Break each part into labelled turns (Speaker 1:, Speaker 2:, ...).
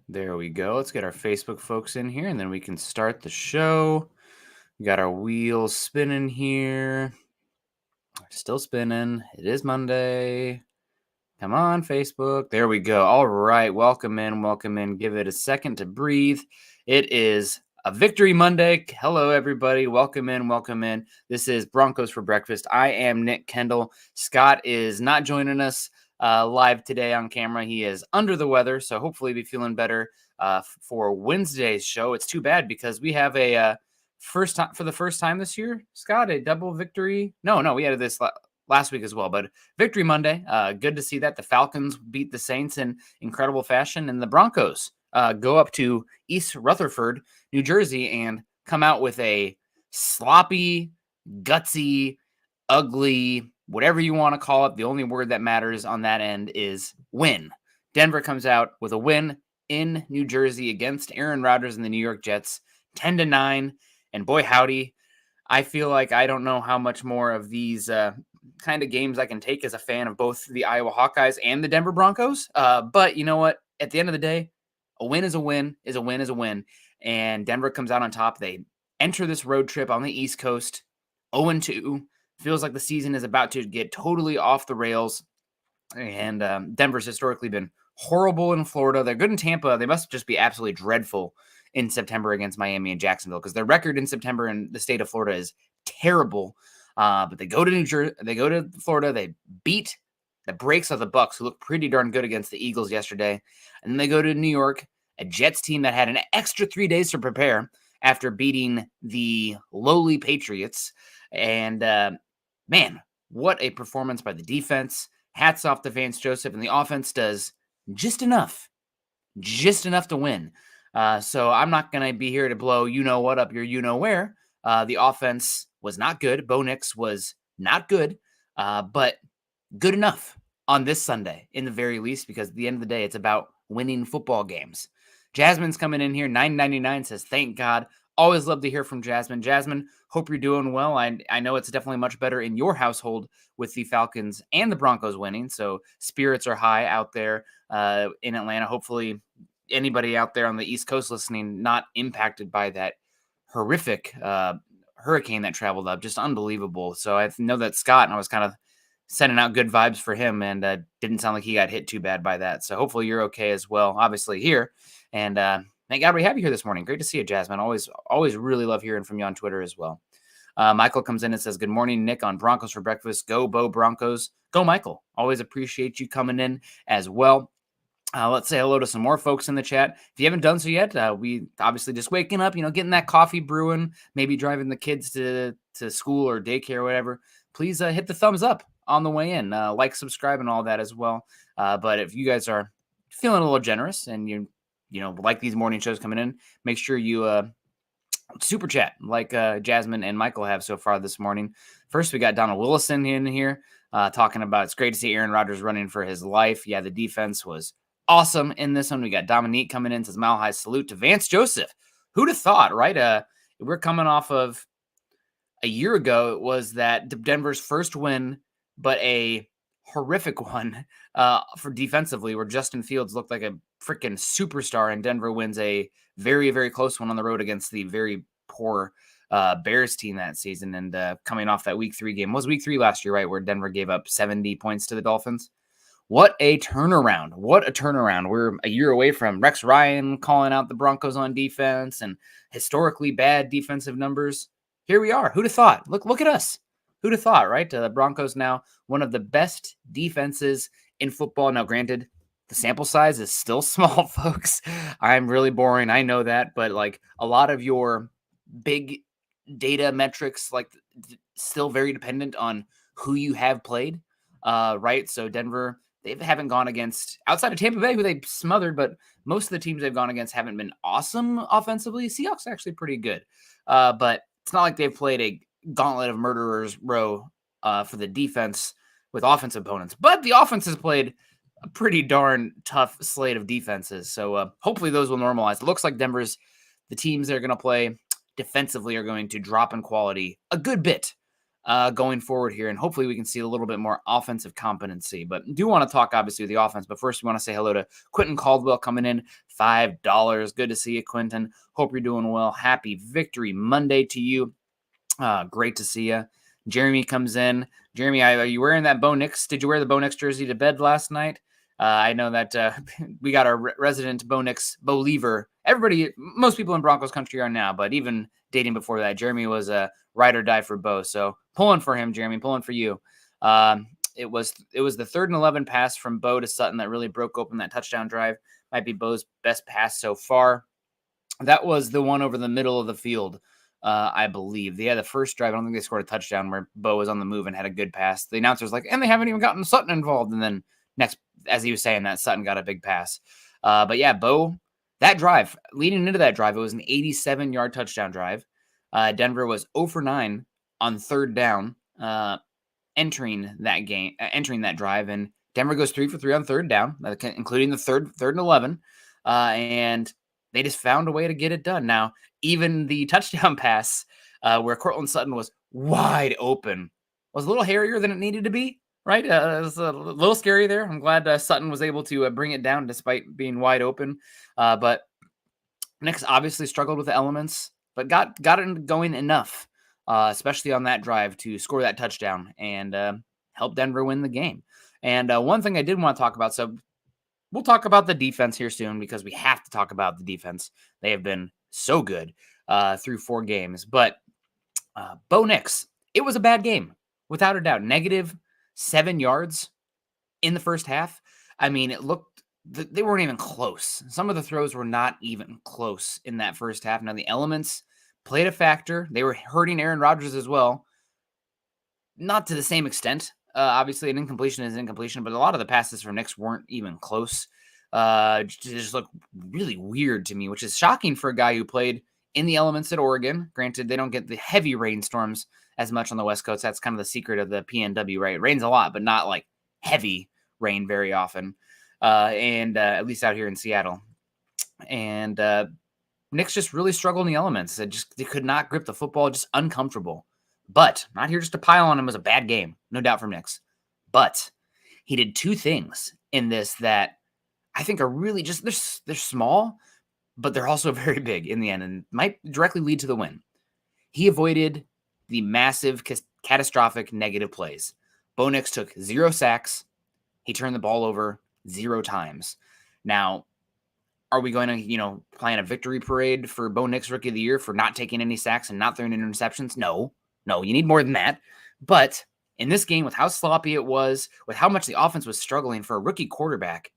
Speaker 1: There we go. Let's get our Facebook folks in here, and then we can start the show. We got our wheels spinning here. Still spinning. It is Monday. Come on, Facebook. There we go. All right. Welcome in. Welcome in. Give it a second to breathe. It is a Victory Monday. Hello, everybody. Welcome in. Welcome in. This is Broncos for Breakfast. I am Nick Kendell. Scott is not joining us live today on camera. He is under the weather, so hopefully be feeling better for Wednesday's show. It's too bad because we have a first time for the first time this year, Scott, a double victory. No, we had this last week as well, but Victory Monday. Good to see that the Falcons beat the Saints in incredible fashion, and the Broncos go up to East Rutherford, New Jersey, and come out with a sloppy, gutsy, ugly, whatever you want to call it. The only word that matters on that end is win. Denver comes out with a win in New Jersey against Aaron Rodgers and the New York Jets, 10-9. And boy, howdy, I feel like I don't know how much more of these kind of games I can take as a fan of both the Iowa Hawkeyes and the Denver Broncos. But you know what? At the end of the day, a win is a win, is a win, is a win. And Denver comes out on top. They enter this road trip on the East Coast, 0-2. Feels like the season is about to get totally off the rails. And Denver's historically been horrible in Florida. They're good in Tampa. They must just be absolutely dreadful in September against Miami and Jacksonville because their record in September in the state of Florida is terrible. But they go to New Jersey, they go to Florida, they beat the brakes of the Bucks, who looked pretty darn good against the Eagles yesterday. And then they go to New York, a Jets team that had an extra 3 days to prepare after beating the lowly Patriots. And man, what a performance by the defense. Hats off to Vance Joseph, and the offense does just enough to win. So I'm not going to be here to blow you-know-what up your you-know-where. The offense was not good. Bo Nix was not good, but good enough on this Sunday, in the very least, because at the end of the day, it's about winning football games. Jasmine's coming in here, $9.99, says, thank God. Always love to hear from Jasmine. Jasmine, hope you're doing well. I know it's definitely much better in your household with the Falcons and the Broncos winning, so spirits are high out there in Atlanta. Hopefully anybody out there on the East Coast listening not impacted by that horrific hurricane that traveled up. Just unbelievable. So I know that Scott, and I was kind of sending out good vibes for him, and didn't sound like he got hit too bad by that. So hopefully you're okay as well, obviously here. And thank God we have you here this morning. Great to see you, Jasmine. Always really love hearing from you on Twitter as well. Michael comes in and says, good morning, Nick, on Broncos for Breakfast. Go, Bo Broncos. Go, Michael. Always appreciate you coming in as well. Let's say hello to some more folks in the chat. If you haven't done so yet, we obviously just waking up, getting that coffee brewing, maybe driving the kids to school or daycare or whatever. Please hit the thumbs up on the way in. Like, subscribe, and all that as well. But if you guys are feeling a little generous and you like these morning shows coming in, make sure you super chat like Jasmine and Michael have so far this morning. First, we got Donald Willison in here talking about it's great to see Aaron Rodgers running for his life. Yeah, the defense was awesome in this one. We got Dominique coming in, says mile high salute to Vance Joseph. Who'd have thought, right? We're coming off of a year ago. It was that Denver's first win, but a horrific one for defensively, where Justin Fields looked like a freaking superstar, and Denver wins a very, very close one on the road against the very poor Bears team that season. And coming off that week 3 game, was week 3 last year, right, where Denver gave up 70 points to the Dolphins. What a turnaround. What a turnaround. We're a year away from Rex Ryan calling out the Broncos on defense and historically bad defensive numbers. Here we are. Who'd have thought? Look at us. Who'd have thought, right? The Broncos now one of the best defenses in football. Now, granted, the sample size is still small, folks. I'm really boring. I know that. But like a lot of your big data metrics, like still very dependent on who you have played, right? So Denver, they haven't gone against, outside of Tampa Bay, who they smothered, but most of the teams they've gone against haven't been awesome offensively. Seahawks are actually pretty good. But it's not like they've played a gauntlet of murderers row for the defense with offensive opponents. But the offense has played a pretty darn tough slate of defenses. So hopefully those will normalize. It looks like the teams that are going to play defensively are going to drop in quality a good bit. going forward here. And hopefully we can see a little bit more offensive competency. But do want to talk, obviously, with the offense. But first, we want to say hello to Quentin Caldwell coming in, $5. Good to see you, Quentin. Hope you're doing well. Happy Victory Monday to you. Great to see you. Jeremy comes in. Jeremy, are you wearing that Bo Nix? Did you wear the Bo Nix jersey to bed last night? I know that we got our resident Bo Nix believer. Everybody, most people in Broncos country are now, but even dating before that, Jeremy was a ride or die for Bo. So pulling for him, Jeremy, pulling for you. It was the 3rd and 11 pass from Bo to Sutton that really broke open that touchdown drive. Might be Bo's best pass so far. That was the one over the middle of the field. I believe. The first drive, I don't think they scored a touchdown where Bo was on the move and had a good pass. The announcer's like, and they haven't even gotten Sutton involved. And then next, as he was saying that, Sutton got a big pass. But yeah, Bo, that drive, leading into that drive, it was an 87-yard touchdown drive. Denver was 0 for 9 on 3rd down, entering that drive. And Denver goes 3 for 3 on 3rd down, including the third and 11. And they just found a way to get it done. Now, even the touchdown pass where Cortland Sutton was wide open was a little hairier than it needed to be, right? It was a little scary there. I'm glad Sutton was able to bring it down despite being wide open. But Nix obviously struggled with the elements, but got it going enough, especially on that drive to score that touchdown and help Denver win the game. And one thing I did want to talk about, so we'll talk about the defense here soon because we have to talk about the defense. They have been so good through 4 games. But Bo Nix, it was a bad game, without a doubt. -7 yards in the first half. I mean, it looked, they weren't even close. Some of the throws were not even close in that first half. Now, the elements played a factor. They were hurting Aaron Rodgers as well. Not to the same extent. Obviously, an incompletion is an incompletion, but a lot of the passes from Nix weren't even close. Just look really weird to me, which is shocking for a guy who played in the elements at Oregon. Granted, they don't get the heavy rainstorms as much on the West Coast. That's kind of the secret of the PNW, right? It rains a lot, but not like heavy rain very often. And at least out here in Seattle. And Nix just really struggled in the elements. They could not grip the football, just uncomfortable. But not here just to pile on him. It was a bad game, no doubt from Nix. But he did 2 things in this that I think are really just, they're small, but they're also very big in the end and might directly lead to the win. He avoided the massive, catastrophic negative plays. Bo Nix took 0 sacks. He turned the ball over 0 times. Now, are we going to, plan a victory parade for Bo Nix Rookie of the Year for not taking any sacks and not throwing any interceptions? No, you need more than that. But in this game, with how sloppy it was, with how much the offense was struggling for a rookie quarterback,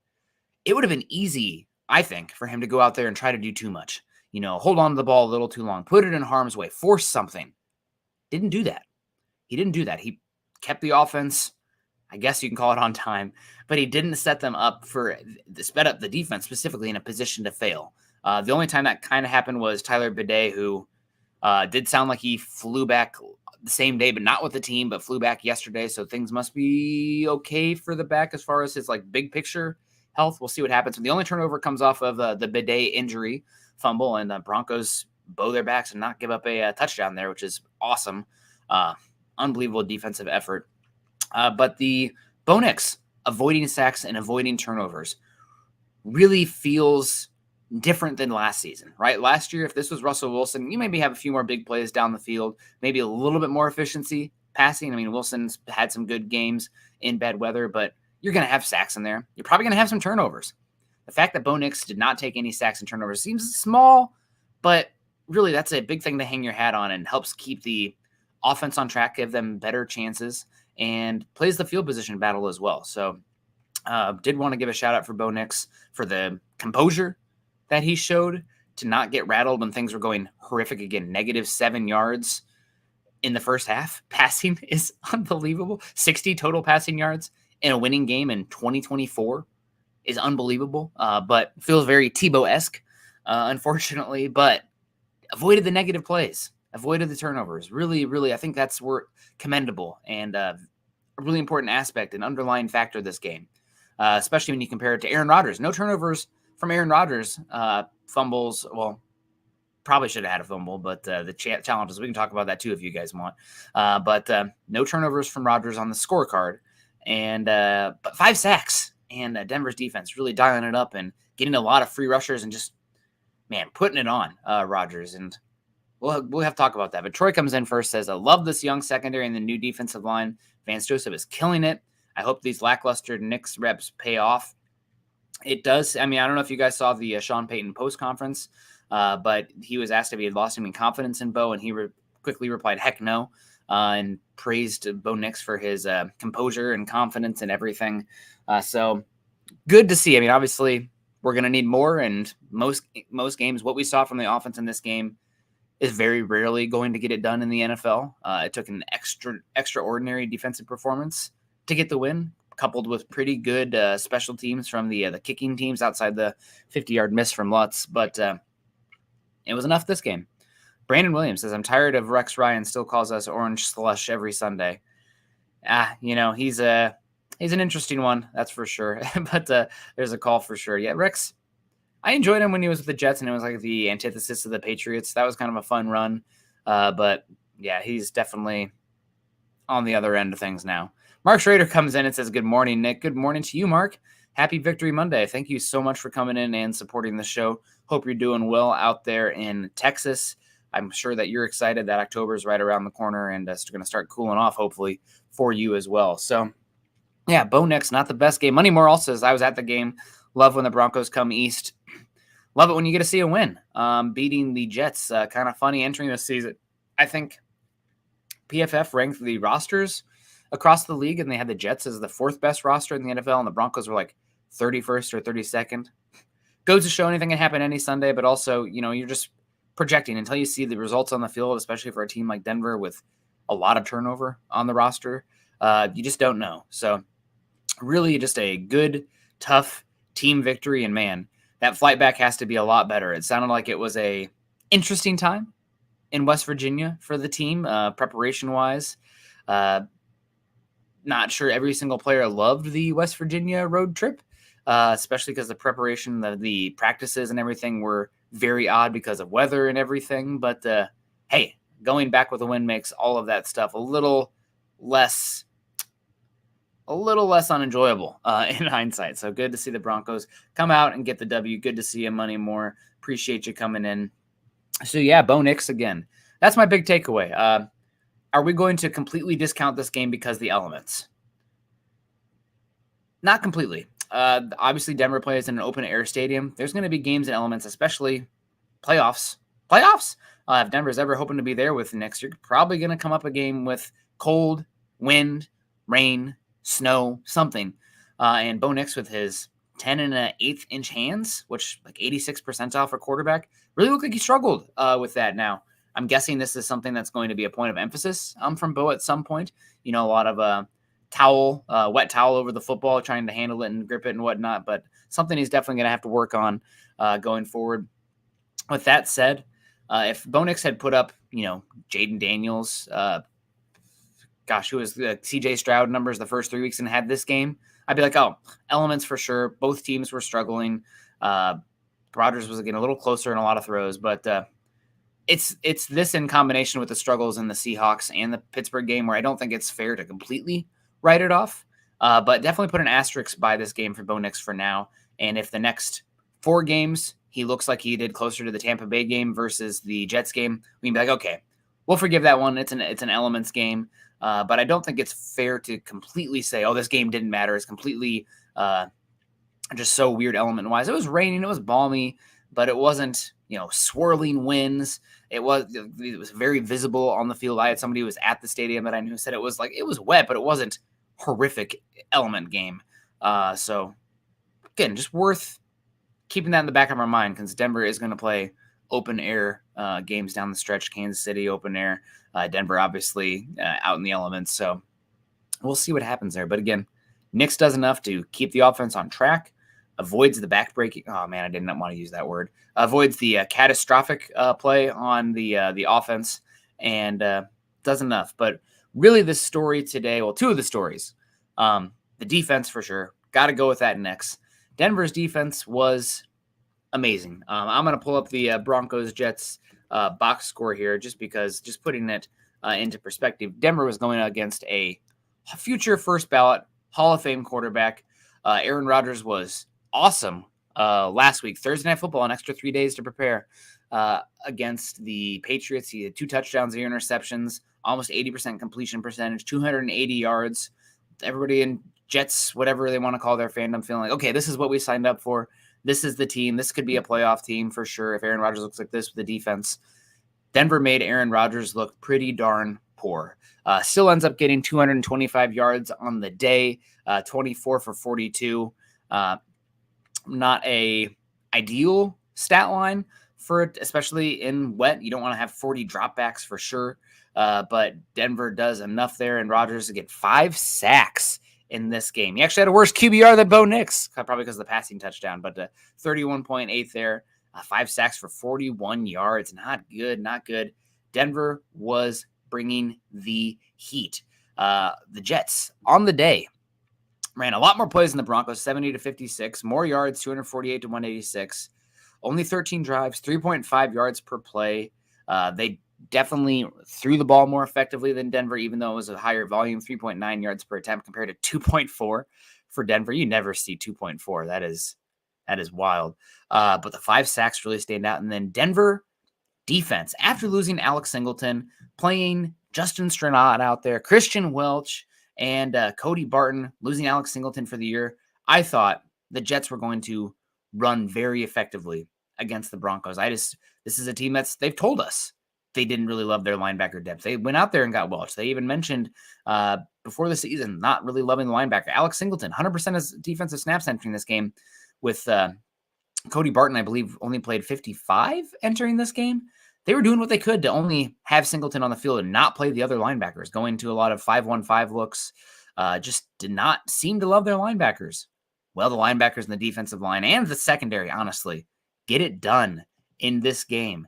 Speaker 1: it would have been easy, I think, for him to go out there and try to do too much. Hold on to the ball a little too long, put it in harm's way, force something. Didn't do that. He didn't do that. He kept the offense, I guess you can call it on time, but he didn't set them up sped up the defense specifically in a position to fail. The only time that kind of happened was Tyler Bidet, who did sound like he flew back the same day, but not with the team, but flew back yesterday. So things must be okay for the back as far as his big picture health. We'll see what happens. And the only turnover comes off of the Bidet injury fumble, and the Broncos bow their backs and not give up a touchdown there, which is awesome. Unbelievable defensive effort. But the Bo Nix avoiding sacks and avoiding turnovers really feels different than last season, right? Last year, if this was Russell Wilson, you maybe have a few more big plays down the field, maybe a little bit more efficiency passing. I mean, Wilson's had some good games in bad weather, but you're going to have sacks in there. You're probably going to have some turnovers. The fact that Bo Nix did not take any sacks and turnovers seems small, but really that's a big thing to hang your hat on and helps keep the offense on track, give them better chances, and plays the field position battle as well. So did want to give a shout out for Bo Nix for the composure that he showed to not get rattled when things were going horrific again. -7 yards in the first half. Passing is unbelievable. 60 total passing yards in a winning game in 2024 is unbelievable, but feels very Tebow-esque, unfortunately, but avoided the negative plays, avoided the turnovers. Really, really, I think that's commendable and a really important aspect, an underlying factor of this game, especially when you compare it to Aaron Rodgers. No turnovers from Aaron Rodgers, fumbles. Well, Probably should have had a fumble, but the challenges, we can talk about that too if you guys want. But no turnovers from Rodgers on the scorecard, and but 5 sacks. And Denver's defense really dialing it up and getting a lot of free rushers and just, man, putting it on Rodgers. And we'll have to talk about that. But Troy comes in first, says, I love this young secondary and the new defensive line. Vance Joseph is killing it. I hope these lackluster Knicks reps pay off. It does. I mean, I don't know if you guys saw the Sean Payton post conference, but he was asked if he had lost any confidence in Bo, and he quickly replied, heck no, and praised Bo Nix for his composure and confidence and everything. So good to see. I mean, obviously, we're going to need more, and most games, what we saw from the offense in this game is very rarely going to get it done in the NFL. It took an extraordinary defensive performance to get the win, coupled with pretty good special teams from the kicking teams outside the 50-yard miss from Lutz. But it was enough this game. Brandon Williams says, I'm tired of Rex Ryan still calls us orange slush every Sunday. He's an interesting one, that's for sure. But there's a call for sure. Yeah, Rex, I enjoyed him when he was with the Jets, and it was like the antithesis of the Patriots. That was kind of a fun run. But yeah, he's definitely on the other end of things now. Mark Schrader comes in and says, good morning, Nick. Good morning to you, Mark. Happy Victory Monday. Thank you so much for coming in and supporting the show. Hope you're doing well out there in Texas. I'm sure that you're excited that October is right around the corner and it's going to start cooling off, hopefully, for you as well. So, yeah, Bo Nix, not the best game. Money Moral says, I was at the game. Love when the Broncos come east. Love it when you get to see a win. Beating the Jets, kind of funny entering this season. I think PFF ranked the rosters across the league, and they had the Jets as the 4th best roster in the NFL, and the Broncos were like 31st or 32nd. Goes to show anything can happen any Sunday, but also, you're just projecting until you see the results on the field, especially for a team like Denver with a lot of turnover on the roster. You just don't know. So really just a good, tough team victory, and man, that flight back has to be a lot better. It sounded like it was a interesting time in West Virginia for the team, preparation-wise. Not sure every single player loved the West Virginia road trip, especially because the preparation, the practices and everything were very odd because of weather and everything. But hey, going back with a win makes all of that stuff a little less unenjoyable in hindsight. So good to see the Broncos come out and get the W. Good to see you, Money More. Appreciate you coming in. So yeah, Bo Nix again. That's my big takeaway. Are we going to completely discount this game because of the elements? Not completely. Obviously, Denver plays in an open-air stadium. There's going to be games and elements, especially playoffs. If Denver's ever hoping to be there with next year, probably going to come up a game with cold, wind, rain, snow, something. And Bo Nix with his 10 and an eighth inch hands, which like 86 percentile for quarterback, really looked like he struggled with that. Now, I'm guessing this is something that's going to be a point of emphasis from Bo at some point. A lot of wet towel over the football, trying to handle it and grip it and whatnot, but something he's definitely going to have to work on going forward. With that said, if Bo Nix had put up, Jaden Daniels, who was the CJ Stroud numbers the first 3 weeks and had this game, I'd be like, oh, elements for sure. Both teams were struggling. Rodgers was getting a little closer in a lot of throws, but it's this in combination with the struggles in the Seahawks and the Pittsburgh game where I don't think it's fair to completely write it off, but definitely put an asterisk by this game for Bo Nix for now. And if the next 4 games he looks like he did closer to the Tampa Bay game versus the Jets game, we can be like, okay, we'll forgive that one. It's an elements game, but I don't think it's fair to completely say, oh, this game didn't matter. It's completely just so weird element-wise. It was raining, it was balmy, but it wasn't, swirling winds. It was very visible on the field. I had somebody who was at the stadium that I knew said it was wet, but it wasn't horrific element game. So again, just worth keeping that in the back of our mind because Denver is going to play open air games down the stretch. Kansas City open air, Denver obviously out in the elements. So we'll see what happens there. But again, Nix does enough to keep the offense on track. Avoids the backbreaking. Oh man, I did not want to use that word. Avoids the catastrophic play on the offense, and does enough. But really, this story today, well, 2 of the stories, the defense for sure. Got to go with that next. Denver's defense was amazing. I'm going to pull up the Broncos-Jets box score here just because, just putting it into perspective, Denver was going against a future first ballot Hall of Fame quarterback. Aaron Rodgers was awesome last week. Thursday Night Football, an extra 3 days to prepare against the Patriots. He had 2 touchdowns, 0 interceptions, almost 80% completion percentage, 280 yards. Everybody in Jets, whatever they want to call their fandom, feeling like, okay, this is what we signed up for. This is the team. This could be a playoff team for sure if Aaron Rodgers looks like this with the defense. Denver made Aaron Rodgers look pretty darn poor. Still ends up getting 225 yards on the day, 24 for 42. Not a ideal stat line for it, especially in wet. You don't want to have 40 dropbacks for sure. But Denver does enough there, and Rodgers to get 5 sacks in this game. He actually had a worse QBR than Bo Nix, probably because of the passing touchdown, but 31.8 there, 5 sacks for 41 yards. Not good, not good. Denver was bringing the heat. The Jets on the day ran a lot more plays than the Broncos, 70 to 56, more yards, 248 to 186, only 13 drives, 3.5 yards per play. They definitely threw the ball more effectively than Denver, even though it was a higher volume, 3.9 yards per attempt compared to 2.4 for Denver. You never see 2.4. That is wild. But the 5 sacks really stand out. And then Denver defense, after losing Alex Singleton, playing Justin Strnad out there, Christian Welch, and Cody Barton, losing Alex Singleton for the year, I thought the Jets were going to run very effectively against the Broncos. This is a team they've told us they didn't really love their linebacker depth. They went out there and got Welch. They even mentioned before the season not really loving the linebacker. Alex Singleton, 100% of defensive snaps entering this game, with Cody Barton, I believe, only played 55 entering this game. They were doing what they could to only have Singleton on the field and not play the other linebackers, going to a lot of 5-1-5 looks. Just did not seem to love their linebackers. Well, the linebackers in the defensive line and the secondary, honestly, get it done in this game.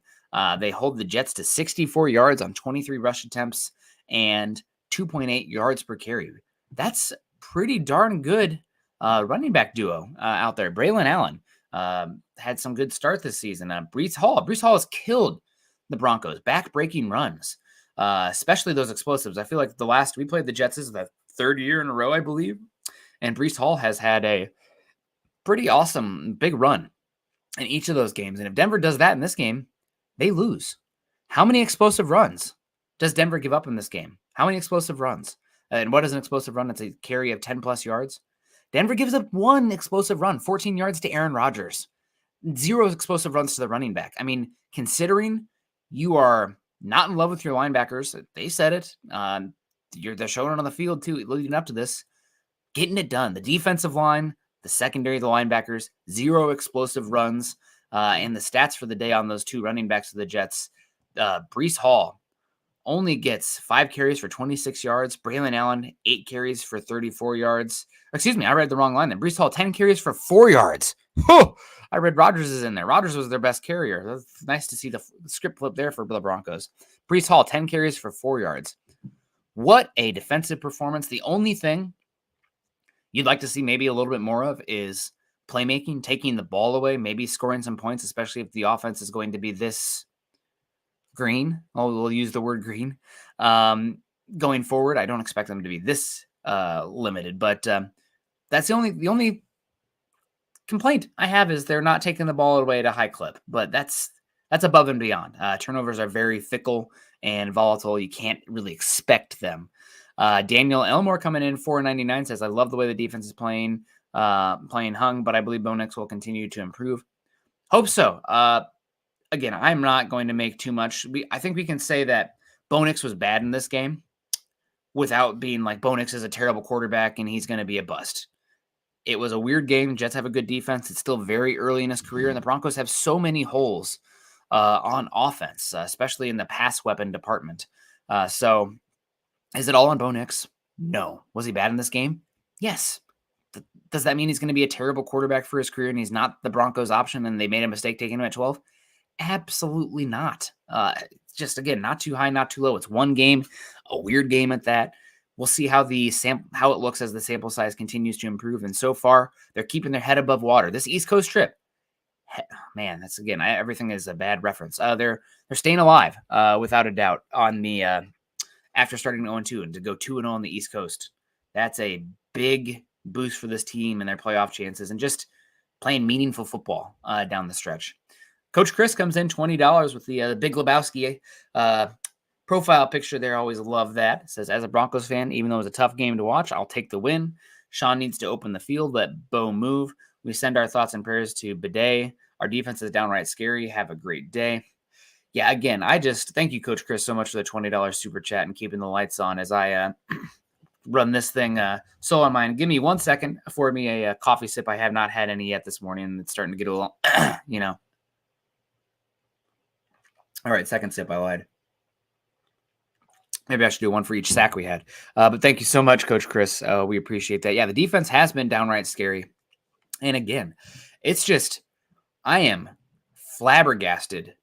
Speaker 1: They hold the Jets to 64 yards on 23 rush attempts and 2.8 yards per carry. That's pretty darn good running back duo out there. Braylon Allen had some good start this season. Breece Hall has killed the Broncos, back-breaking runs, especially those explosives. I feel like we played the Jets, this is the 3rd year in a row, I believe, and Breece Hall has had a pretty awesome big run in each of those games. And if Denver does that in this game, they lose. How many explosive runs does Denver give up in this game? How many explosive runs? And what is an explosive run? It's a carry of 10-plus yards. Denver gives up 1 explosive run, 14 yards to Aaron Rodgers. 0 explosive runs to the running back. I mean, considering you are not in love with your linebackers, they said it. They're showing it on the field, too, leading up to this. Getting it done. The defensive line, the secondary, the linebackers, 0 explosive runs. And the stats for the day on those 2 running backs of the Jets, Breece Hall only gets 5 carries for 26 yards. Braylon Allen, 8 carries for 34 yards. Excuse me, I read the wrong line then. Breece Hall, 10 carries for 4 yards. Oh, I read Rodgers is in there. Rodgers was their best carrier. That's nice to see the script flip there for the Broncos. Breece Hall, 10 carries for 4 yards. What a defensive performance. The only thing you'd like to see maybe a little bit more of is playmaking, taking the ball away, maybe scoring some points, especially if the offense is going to be this green. We'll use the word green. Going forward, I don't expect them to be this limited, but that's the only complaint I have is they're not taking the ball away at a high clip, but that's above and beyond. Turnovers are very fickle and volatile. You can't really expect them. Daniel Elmore coming in 499 says, I love the way the defense is playing hung, but I believe Bo Nix will continue to improve. Hope so. Again, I'm not going to make too much. I think we can say that Bo Nix was bad in this game without being like Bo Nix is a terrible quarterback and he's going to be a bust. It was a weird game. Jets have a good defense. It's still very early in his career, and the Broncos have so many holes on offense, especially in the pass weapon department. So is it all on Bo Nix? No. Was he bad in this game? Yes. Does that mean he's going to be a terrible quarterback for his career and he's not the Broncos option and they made a mistake taking him at 12? Absolutely not. Just, again, not too high, not too low. It's one game, a weird game at that. We'll see how how it looks as the sample size continues to improve. And so far, they're keeping their head above water. This East Coast trip Man, that's again, everything is a bad reference. They're staying alive, without a doubt, on the after starting 0-2 and to go 2-0 on the East Coast. That's a big boost for this team and their playoff chances, and just playing meaningful football down the stretch. Coach Chris comes in $20 with the Big Lebowski profile picture there. Always love that. It says, as a Broncos fan, even though it was a tough game to watch, I'll take the win. Sean needs to open the field, let Bo move. We send our thoughts and prayers to Bidet. Our defense is downright scary. Have a great day. Yeah, again, I just thank you, Coach Chris, so much for the $20 super chat and keeping the lights on as I run this thing solo on mine. Give me 1 second. Afford me a coffee sip. I have not had any yet this morning, and it's starting to get a little, All right, second sip. I lied. Maybe I should do one for each sack we had. But thank you so much, Coach Chris. We appreciate that. Yeah, the defense has been downright scary. And again, it's just, I am flabbergasted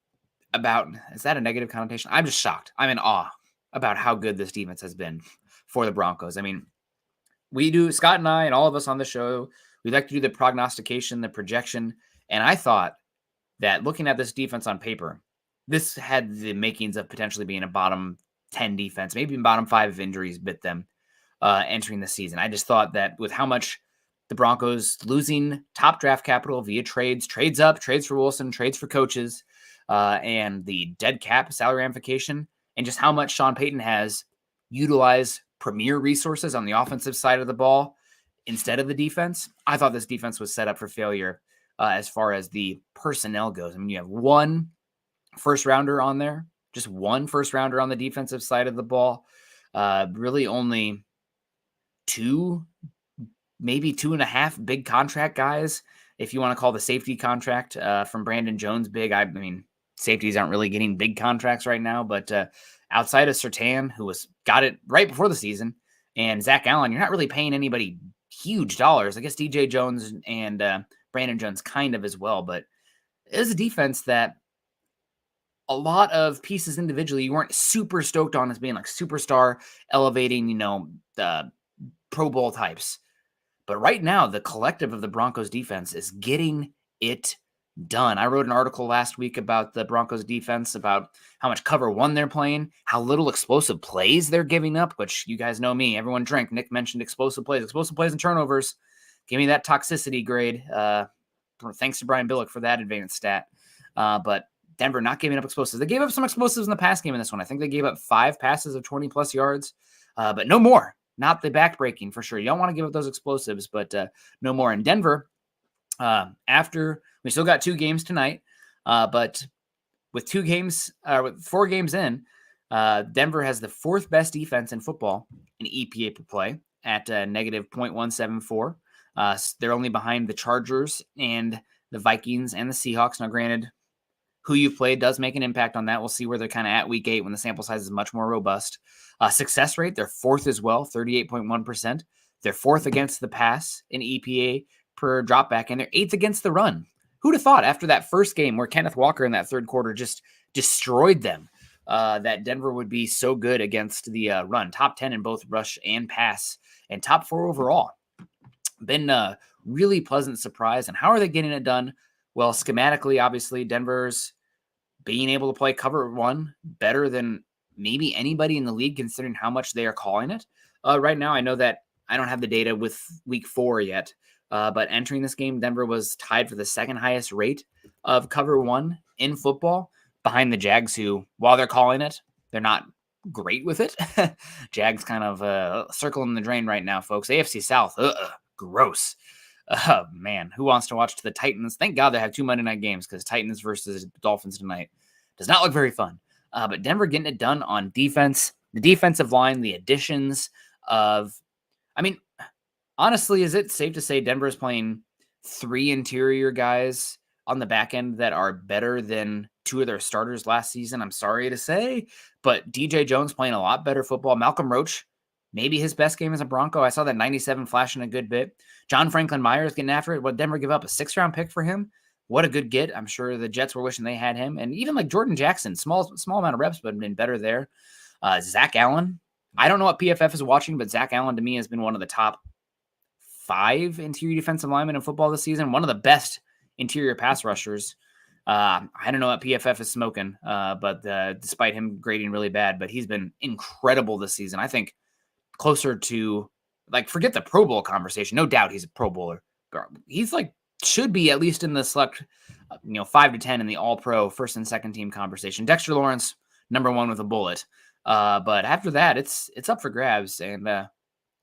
Speaker 1: about, is that a negative connotation? I'm just shocked. I'm in awe about how good this defense has been for the Broncos. I mean, we do, Scott and I and all of us on the show, we like to do the prognostication, the projection. And I thought that looking at this defense on paper, this had the makings of potentially being a bottom 10 defense, maybe in bottom 5 if injuries bit them entering the season. I just thought that with how much the Broncos losing top draft capital via trades up, trades for Wilson, trades for coaches, and the dead cap salary ramification, and just how much Sean Payton has utilized premier resources on the offensive side of the ball instead of the defense, I thought this defense was set up for failure as far as the personnel goes. I mean, you have one first rounder on there, just one first rounder on the defensive side of the ball. Really only 2, maybe 2.5 big contract guys, if you want to call the safety contract from Brandon Jones big. I mean, safeties aren't really getting big contracts right now, but outside of Surtain, who got it right before the season, and Zach Allen, you're not really paying anybody huge dollars. I guess DJ Jones and Brandon Jones kind of as well, but it is a defense that a lot of pieces individually you weren't super stoked on as being like superstar elevating, the Pro Bowl types. But right now, the collective of the Broncos defense is getting it done. I wrote an article last week about the Broncos defense, about how much cover 1 they're playing, how little explosive plays they're giving up, which you guys know me. Everyone drink. Nick mentioned explosive plays and turnovers. Give me that toxicity grade. Thanks to Brian Billick for that advanced stat. But Denver not giving up explosives. They gave up some explosives in the pass game in this one. I think they gave up 5 passes of 20-plus yards, but no more. Not the back-breaking for sure. You don't want to give up those explosives, but no more. In Denver, after we still got 2 games tonight, but with 4 games in, Denver has the 4th best defense in football in EPA per play at negative 0.174. They're only behind the Chargers and the Vikings and the Seahawks. Now, granted, who you've played does make an impact on that. We'll see where they're kind of at week 8 when the sample size is much more robust. Success rate, they're 4th as well, 38.1%. They're 4th against the pass in EPA per dropback, and they're 8th against the run. Who'd have thought after that first game where Kenneth Walker in that third quarter just destroyed them, that Denver would be so good against the run. Top 10 in both rush and pass, and top 4 overall. Been a really pleasant surprise. And how are they getting it done? Well, schematically, obviously, Denver's being able to play cover 1 better than maybe anybody in the league, considering how much they are calling it. Right now, I know that I don't have the data with week 4 yet, but entering this game, Denver was tied for the 2nd highest rate of cover 1 in football, behind the Jags, who, while they're calling it, they're not great with it. Jags kind of circling the drain right now, folks. AFC South, gross. Oh, man, who wants to watch the Titans? Thank God they have 2 Monday night games, because Titans versus Dolphins tonight does not look very fun. But Denver getting it done on defense, the defensive line, the additions of, honestly, is it safe to say Denver is playing 3 interior guys on the back end that are better than 2 of their starters last season? I'm sorry to say, but DJ Jones playing a lot better football. Malcolm Roach, maybe his best game as a Bronco. I saw that 97 flashing a good bit. John Franklin Myers getting after it. What, Denver give up a 6th-round pick for him? What a good get. I'm sure the Jets were wishing they had him. And even like Jordan Jackson, small amount of reps, but been better there. Zach Allen. I don't know what PFF is watching, but Zach Allen to me has been one of the top 5 interior defensive linemen in football this season. One of the best interior pass rushers. I don't know what PFF is smoking, but despite him grading really bad, but he's been incredible this season. I think closer to, like, forget the Pro Bowl conversation. No doubt he's a Pro Bowler. He's like, should be at least in the select, 5 to 10 in the all pro first and second team conversation. Dexter Lawrence, number one with a bullet. But after that, it's up for grabs. And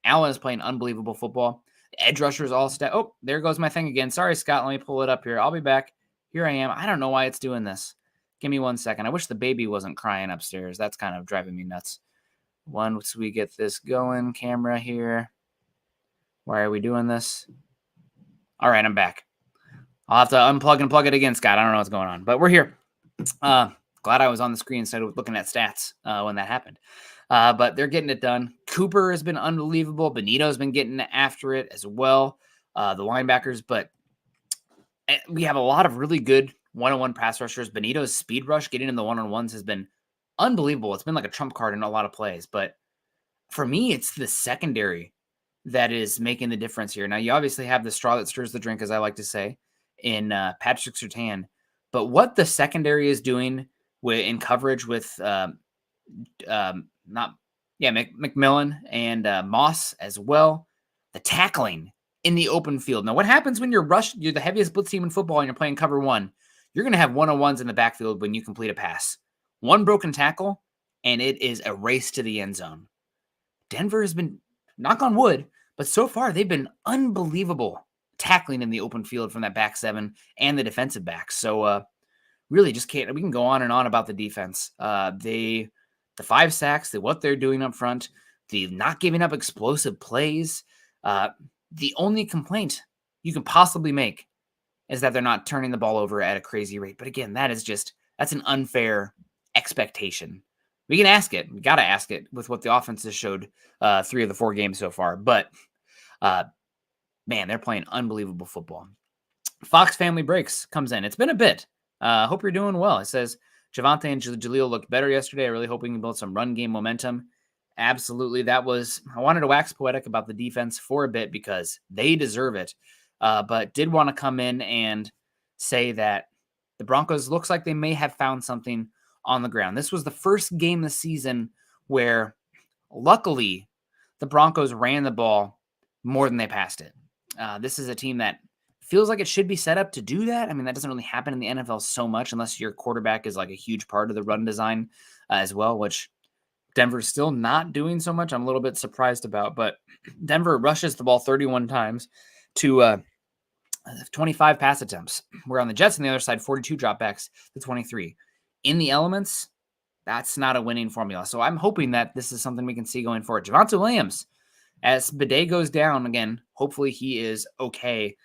Speaker 1: Allen is playing unbelievable football. Edge rushers all Oh, there goes my thing again. Sorry, Scott. Let me pull it up here. I'll be back. Here I am. I don't know why it's doing this. Give me 1 second. I wish the baby wasn't crying upstairs. That's kind of driving me nuts. Once we get this going, camera here. Why are we doing this? All right, I'm back. I'll have to unplug and plug it again, Scott. I don't know what's going on, but we're here. Glad I was on the screen instead of looking at stats when that happened. But they're getting it done. Cooper has been unbelievable. Benito's been getting after it as well. The linebackers, but we have a lot of really good one-on-one pass rushers. Benito's speed rush, getting in the one-on-ones, has been unbelievable. It's been like a trump card in a lot of plays. But for me, it's the secondary that is making the difference here. Now, you obviously have the straw that stirs the drink, as I like to say, in Patrick Surtain. But what the secondary is doing in coverage with McMillan and Moss as well, the tackling in the open field. Now, what happens when you're the heaviest blitz team in football and you're playing cover one? You're going to have one-on-ones in the backfield when you complete a pass. One broken tackle, and it is a race to the end zone. Denver has been, knock on wood, but so far they've been unbelievable tackling in the open field from that back seven and the defensive backs. So really just can't, we can go on and on about the defense. The 5 sacks, what they're doing up front, the not giving up explosive plays. The only complaint you can possibly make is that they're not turning the ball over at a crazy rate. But again, that's an unfair expectation. We can ask it. We got to ask it with what the offense has showed 3 of the 4 games so far. But, man, they're playing unbelievable football. Fox Family Breaks comes in. It's been a bit. Hope you're doing well. It says, Javonte and Jaleel looked better yesterday. I really hope we can build some run game momentum. Absolutely. I wanted to wax poetic about the defense for a bit because they deserve it. But did want to come in and say that the Broncos looks like they may have found something on the ground. This was the first game this season where, luckily, the Broncos ran the ball more than they passed it. This is a team that feels like it should be set up to do that. I mean, that doesn't really happen in the NFL so much unless your quarterback is like a huge part of the run design as well, which Denver's still not doing so much. I'm a little bit surprised about, but Denver rushes the ball 31 times to 25 pass attempts. Where on the Jets on the other side, 42 dropbacks to 23. In the elements, that's not a winning formula. So I'm hoping that this is something we can see going forward. Javonte Williams, as Bidet goes down again, hopefully he is okay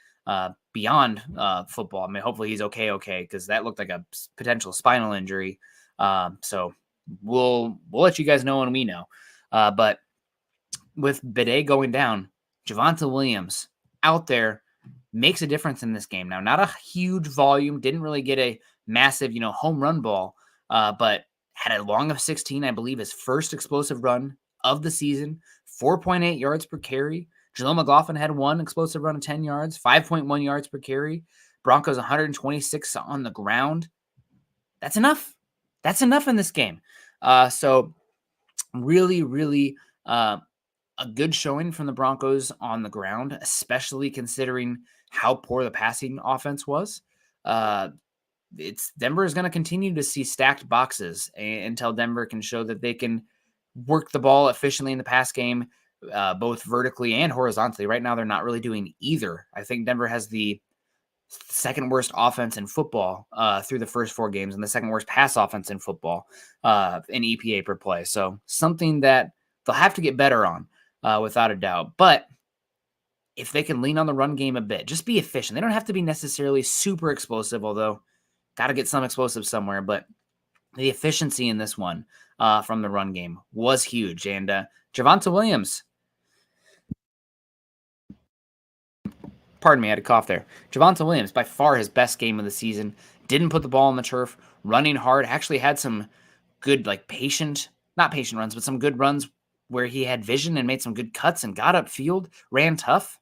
Speaker 1: beyond football. I mean, hopefully he's okay, because that looked like a potential spinal injury. So we'll let you guys know when we know. But with Bidet going down, Javonte Williams out there makes a difference in this game. Now, not a huge volume, didn't really get a massive, home run ball, but had a long of 16, I believe, his first explosive run of the season, 4.8 yards per carry. Jaleel McLaughlin had one explosive run of 10 yards, 5.1 yards per carry. Broncos 126 on the ground. That's enough. That's enough in this game. So really, really a good showing from the Broncos on the ground, especially considering how poor the passing offense was. Denver is going to continue to see stacked boxes until Denver can show that they can work the ball efficiently in the pass game, both vertically and horizontally. Right now, they're not really doing either. I think Denver has the second worst offense in football through the first 4 games and the second worst pass offense in football in EPA per play. So something that they'll have to get better on without a doubt. But if they can lean on the run game a bit, just be efficient. They don't have to be necessarily super explosive, although got to get some explosive somewhere. But the efficiency in this one from the run game was huge. And Javonte Williams, pardon me, I had a cough there. Javonte Williams, by far his best game of the season. Didn't put the ball on the turf, running hard. Actually had some good, not patient runs, but some good runs where he had vision and made some good cuts and got upfield, ran tough.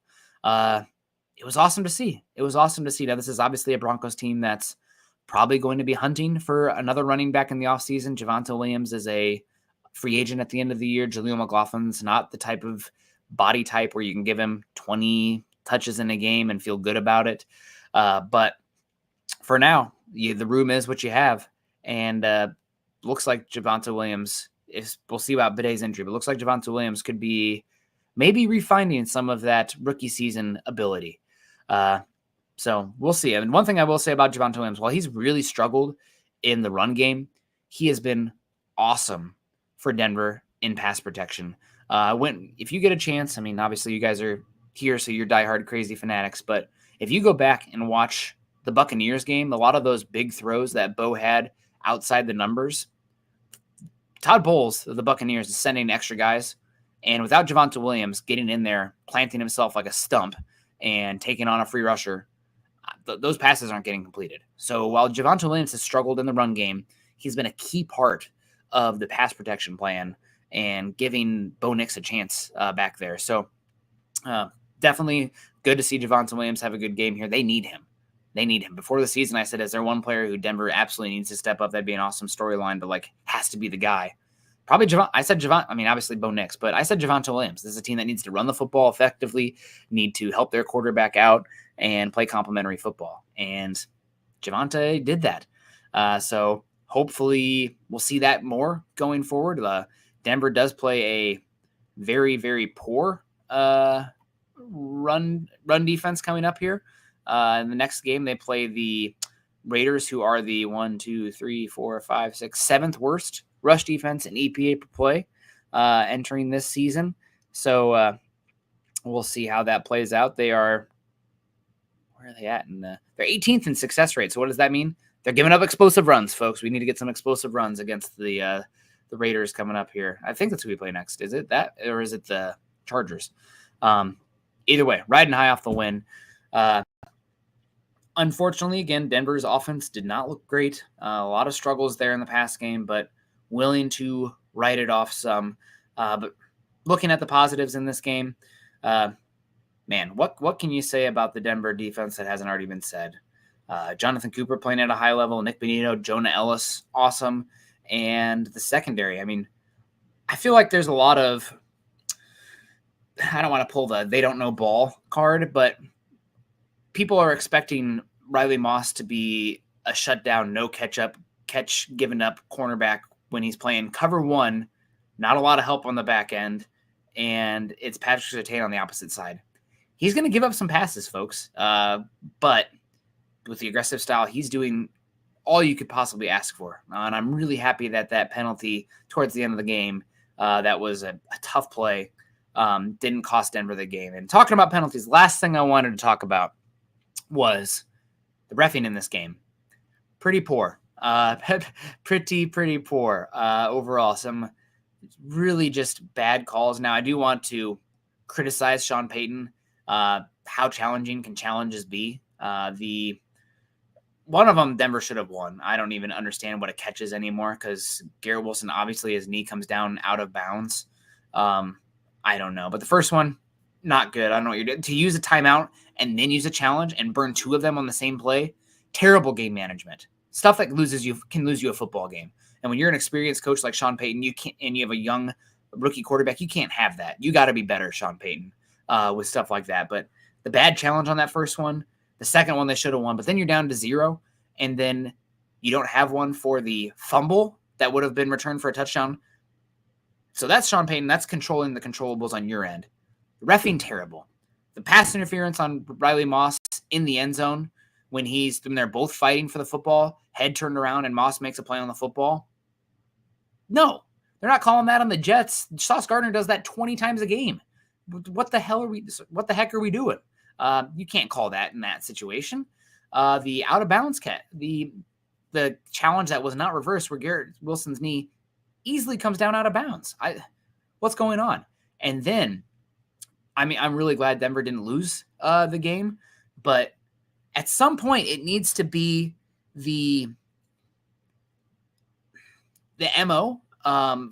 Speaker 1: it was awesome to see. It was awesome to see. Now, this is obviously a Broncos team that's probably going to be hunting for another running back in the offseason. Javonte Williams is a free agent at the end of the year. Jaleel McLaughlin's not the type of body type where you can give him 20 touches in a game and feel good about it. But for now, the room is what you have. And looks like Javonte Williams we'll see about Bidet's injury, but looks like Javonte Williams could be maybe refining some of that rookie season ability. So we'll see. I mean, one thing I will say about Javonte Williams, while he's really struggled in the run game, he has been awesome for Denver in pass protection. If you get a chance, I mean, obviously you guys are here, so you're diehard crazy fanatics, but if you go back and watch the Buccaneers game, a lot of those big throws that Bo had outside the numbers, Todd Bowles of the Buccaneers is sending extra guys, and without Javonte Williams getting in there, planting himself like a stump and taking on a free rusher, those passes aren't getting completed. So while Javonte Williams has struggled in the run game, he's been a key part of the pass protection plan and giving Bo Nix a chance back there. So definitely good to see Javonte Williams have a good game here. They need him. Before the season, I said, is there one player who Denver absolutely needs to step up? That'd be an awesome storyline, but has to be the guy. Probably Javonte. I said Javonte. I mean, obviously Bo Nix, but I said Javonte Williams. This is a team that needs to run the football effectively, need to help their quarterback out, and play complementary football. And Javonte did that. So hopefully we'll see that more going forward. Denver does play a very, very poor run defense coming up here. In the next game, they play the Raiders, who are the 7th worst rush defense in EPA per play entering this season. So we'll see how that plays out. Where are they at? They're 18th in success rate. So what does that mean? They're giving up explosive runs, folks. We need to get some explosive runs against the Raiders coming up here. I think that's who we play next. Is it that, or is it the Chargers? Either way, riding high off the win. Unfortunately, again, Denver's offense did not look great. A lot of struggles there in the pass game, but willing to write it off some. But looking at the positives in this game, man, what can you say about the Denver defense that hasn't already been said? Jonathan Cooper playing at a high level, Nick Bonito, Jonah Ellis, awesome. And the secondary, I mean, I feel like there's a lot of, I don't want to pull the they don't know ball card, but people are expecting Riley Moss to be a shutdown, no catch given up cornerback when he's playing cover one, not a lot of help on the back end, and it's Patrick Surtain on the opposite side. He's going to give up some passes, folks, but with the aggressive style, he's doing all you could possibly ask for. And I'm really happy that penalty towards the end of the game, that was a tough play, didn't cost Denver the game. And talking about penalties, last thing I wanted to talk about was the reffing in this game. Pretty poor. Pretty poor overall. Some really just bad calls. Now, I do want to criticize Sean Payton. How challenging can challenges be? One of them, Denver should have won. I don't even understand what a catch is anymore because Garrett Wilson, obviously, his knee comes down out of bounds. I don't know. But the first one, not good. I don't know what you're doing. To use a timeout and then use a challenge and burn two of them on the same play, terrible game management. Stuff that can lose you a football game. And when you're an experienced coach like Sean Payton, you can't, and you have a young rookie quarterback, you can't have that. You got to be better, Sean Payton, with stuff like that. But the bad challenge on that first one, the second one they should have won, but then you're down to 0, and then you don't have one for the fumble that would have been returned for a touchdown. So that's Sean Payton. That's controlling the controllables on your end. The reffing, terrible. The pass interference on Riley Moss in the end zone when they're both fighting for the football, head turned around, and Moss makes a play on the football. No, they're not calling that on the Jets. Sauce Gardner does that 20 times a game. What the heck are we doing? You can't call that in that situation. The out of bounds the challenge that was not reversed where Garrett Wilson's knee easily comes down out of bounds. What's going on? And then, I mean, I'm really glad Denver didn't lose the game, but at some point it needs to be the MO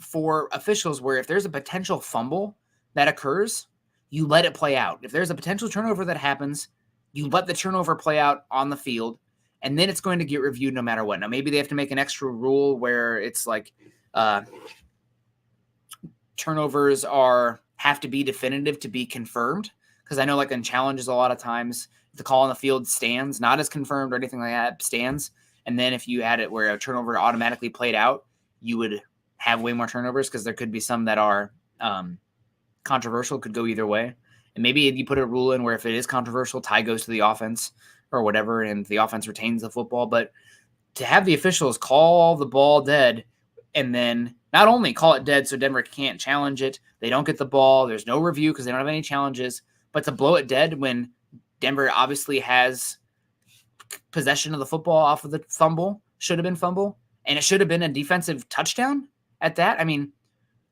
Speaker 1: for officials where if there's a potential fumble that occurs, you let it play out. If there's a potential turnover that happens, You let the turnover play out on the field, and then it's going to get reviewed no matter what. Now, maybe they have to make an extra rule where it's like turnovers have to be definitive to be confirmed. Because I know like in challenges, a lot of times the call on the field stands, not as confirmed or anything like that, stands. And then if you had it where a turnover automatically played out, you would have way more turnovers because there could be some that are controversial, could go either way. And maybe you put a rule in where if it is controversial, tie goes to the offense or whatever, and the offense retains the football. But to have the officials call the ball dead and then not only call it dead so Denver can't challenge it, they don't get the ball, there's no review because they don't have any challenges, but to blow it dead when Denver obviously has possession of the football off of the fumble, should have been fumble, and it should have been a defensive touchdown at that. I mean,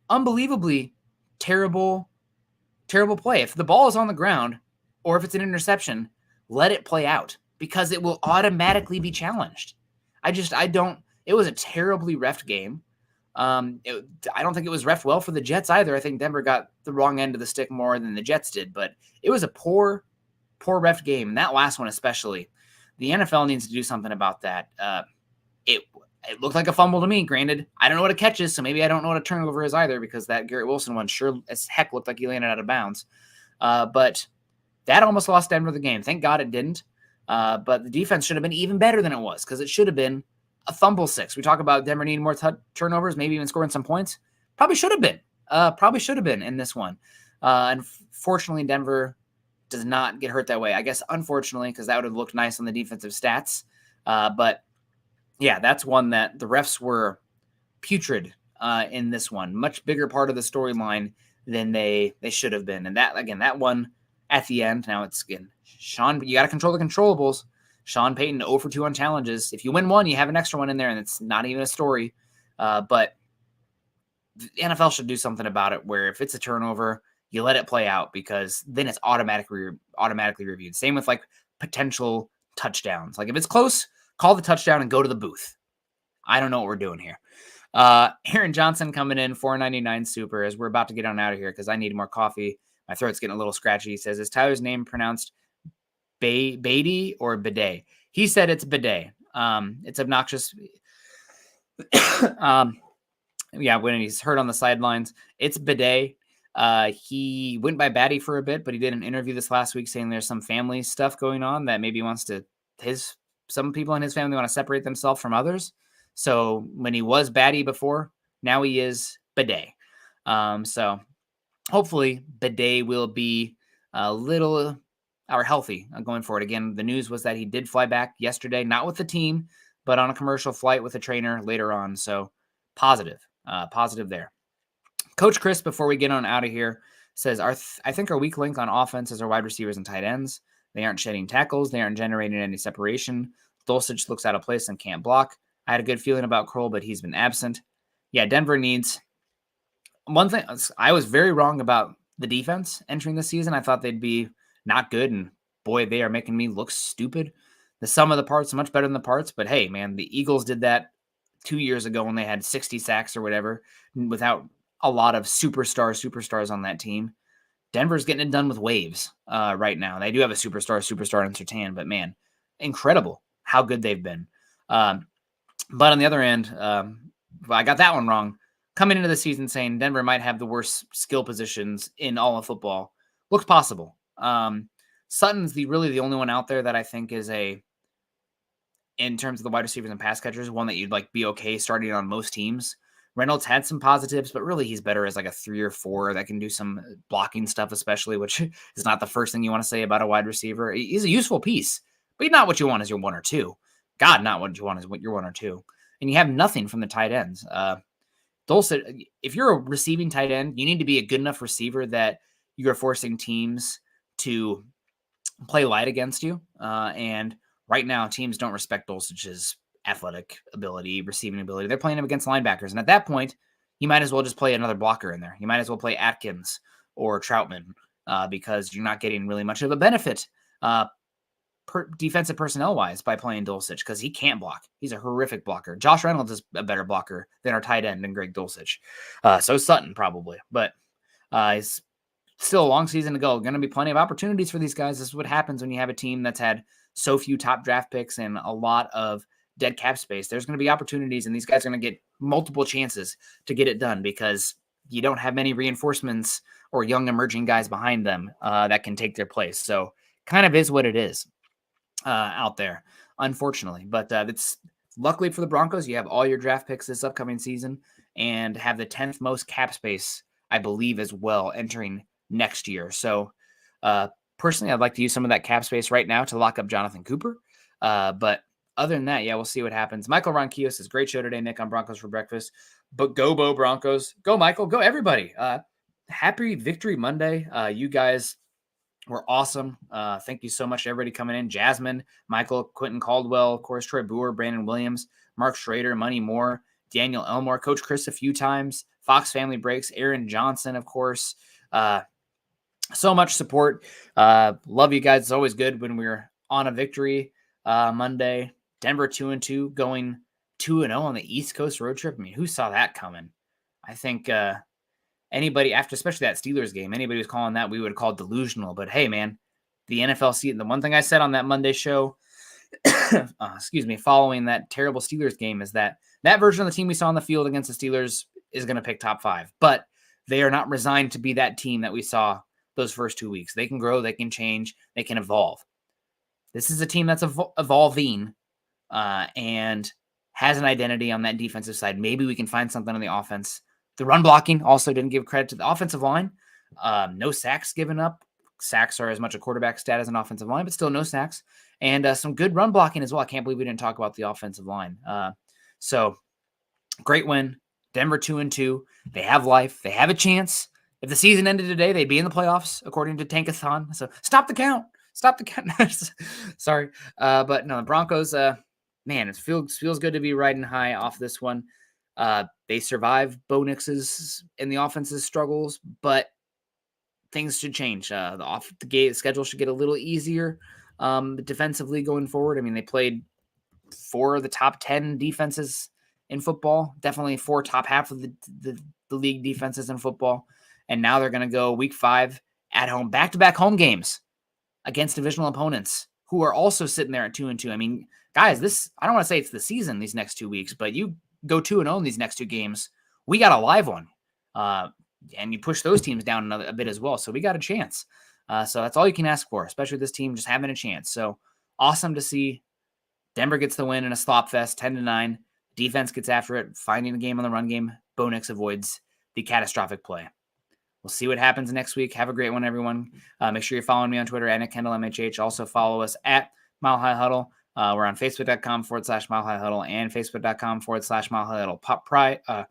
Speaker 1: unbelievably terrible play. If the ball is on the ground or if it's an interception, let it play out because it will automatically be challenged. It was a terribly reffed game. I don't think it was reffed well for the Jets either. I think Denver got the wrong end of the stick more than the Jets did, but it was a poor reffed game. And that last one, especially, the NFL needs to do something about that. It looked like a fumble to me. Granted, I don't know what a catch is, so maybe I don't know what a turnover is either because that Garrett Wilson one sure as heck looked like he landed out of bounds. But that almost lost Denver the game. Thank God it didn't. But the defense should have been even better than it was because it should have been a fumble 6. We talk about Denver needing more turnovers, maybe even scoring some points. Probably should have been in this one. Unfortunately, Denver does not get hurt that way. I guess unfortunately, because that would have looked nice on the defensive stats. But yeah, that's one that the refs were putrid in this one. Much bigger part of the storyline than they should have been. And that one at the end, now it's again, Sean, you got to control the controllables. Sean Payton 0 for 2 on challenges. If you win one, you have an extra one in there, and it's not even a story. But the NFL should do something about it where if it's a turnover, you let it play out because then it's automatically reviewed. Same with like potential touchdowns. Like if it's close, call the touchdown and go to the booth. I don't know what we're doing here. Aaron Johnson coming in, $4.99 super as we're about to get on out of here because I need more coffee. My throat's getting a little scratchy. He says, is Tyler's name pronounced Beatty or Bidet? He said it's Bidet. It's obnoxious. Yeah, when he's heard on the sidelines, it's Bidet. He went by Batty for a bit, but he did an interview this last week saying there's some family stuff going on that maybe wants to some people in his family want to separate themselves from others. So when he was Batty before, now he is Bidet. So hopefully Bidet will be a little healthy going forward. Again, the news was that he did fly back yesterday, not with the team, but on a commercial flight with a trainer later on. So positive there. Coach Chris, before we get on out of here, says, I think our weak link on offense is our wide receivers and tight ends. They aren't shedding tackles. They aren't generating any separation. Dulcich looks out of place and can't block. I had a good feeling about Kroll, but he's been absent. Yeah, Denver needs one thing. I was very wrong about the defense entering the season. I thought they'd be not good, and boy, they are making me look stupid. The sum of the parts is much better than the parts, but hey, man, the Eagles did that 2 years ago when they had 60 sacks or whatever without a lot of superstars on that team. Denver's getting it done with waves right now. They do have a superstar in Surtain, but man, incredible how good they've been. But on the other end, I got that one wrong. Coming into the season saying Denver might have the worst skill positions in all of football looks possible. Sutton's really the only one out there that I think is in terms of the wide receivers and pass catchers, one that you'd like be okay starting on most teams. Reynolds had some positives, but really he's better as like a 3 or 4 that can do some blocking stuff, especially, which is not the first thing you want to say about a wide receiver. He's a useful piece, but not what you want as your 1 or 2. God, not what you want as your 1 or 2. And you have nothing from the tight ends. Dulcich, if you're a receiving tight end, you need to be a good enough receiver that you're forcing teams to play light against you. And right now, teams don't respect Dulcich's athletic ability, receiving ability. They're playing him against linebackers. And at that point, you might as well just play another blocker in there. You might as well play Atkins or Troutman because you're not getting really much of a benefit defensive personnel-wise by playing Dulcich because he can't block. He's a horrific blocker. Josh Reynolds is a better blocker than our tight end and Greg Dulcich. So Sutton probably. But still a long season to go. Going to be plenty of opportunities for these guys. This is what happens when you have a team that's had so few top draft picks and a lot of dead cap space. There's going to be opportunities, and these guys are going to get multiple chances to get it done because you don't have many reinforcements or young emerging guys behind them that can take their place. So kind of is what it is out there, unfortunately. But it's luckily for the Broncos, you have all your draft picks this upcoming season and have the 10th most cap space, I believe, as well entering next year. So personally, I'd like to use some of that cap space right now to lock up Jonathan Cooper. But other than that, yeah, we'll see what happens. Michael Ronquillo says, great show today, Nick, on Broncos for Breakfast. But go Bo Broncos. Go Michael. Go everybody. Happy Victory Monday. You guys were awesome. Thank you so much to everybody coming in. Jasmine, Michael, Quentin Caldwell, of course, Troy Boer, Brandon Williams, Mark Schrader, Money Moore, Daniel Elmore, Coach Chris a few times, Fox Family Breaks, Aaron Johnson, of course. So much support. Love you guys. It's always good when we're on a victory Monday. Denver 2-2, going 2-0 on the East Coast road trip. I mean, who saw that coming? I think anybody after, especially that Steelers game, anybody was calling that, we would have called delusional. But hey, man, the NFL season, the one thing I said on that Monday show, following that terrible Steelers game is that version of the team we saw on the field against the Steelers is going to pick top 5. But they are not resigned to be that team that we saw those first 2 weeks. They can grow, they can change, they can evolve. This is a team that's evolving and has an identity on that defensive side. Maybe we can find something on the offense. The run blocking also didn't give credit to the offensive line. No sacks given up. Sacks are as much a quarterback stat as an offensive line, but still no sacks. And some good run blocking as well. I can't believe we didn't talk about the offensive line. So great win. Denver 2-2. They have life. They have a chance. If the season ended today, they'd be in the playoffs, according to Tankathon. So stop the count. Stop the count. Sorry. But no, the Broncos, man, it feels good to be riding high off this one. They survived Bo Nix's and the offense's struggles, but things should change. The schedule should get a little easier defensively going forward. I mean, they played 4 of the top 10 defenses in football, definitely 4 top half of the league defenses in football. And now they're going to go week 5 at home, back-to-back home games against divisional opponents who are also sitting there at 2-2. I mean, guys, I don't want to say it's the season these next 2 weeks, but you go 2-0 in these next 2 games, we got a live one. And you push those teams down a bit as well. So we got a chance. So that's all you can ask for, especially this team just having a chance. So awesome to see. Denver gets the win in a slop fest, 10-9. Defense gets after it, finding the game on the run game. Bo Nix avoids the catastrophic play. We'll see what happens next week. Have a great one, everyone. Make sure you're following me on Twitter at Kendell MHH. Also follow us at Mile High Huddle. We're on Facebook.com/Mile High Huddle and Facebook.com/Mile High Huddle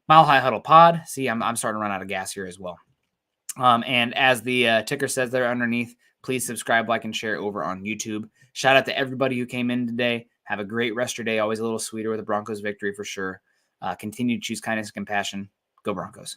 Speaker 1: Mile High Huddle Pod. See, I'm starting to run out of gas here as well. And as the ticker says there underneath, please subscribe, like, and share over on YouTube. Shout out to everybody who came in today. Have a great rest of your day. Always a little sweeter with a Broncos victory for sure. Continue to choose kindness and compassion. Go Broncos.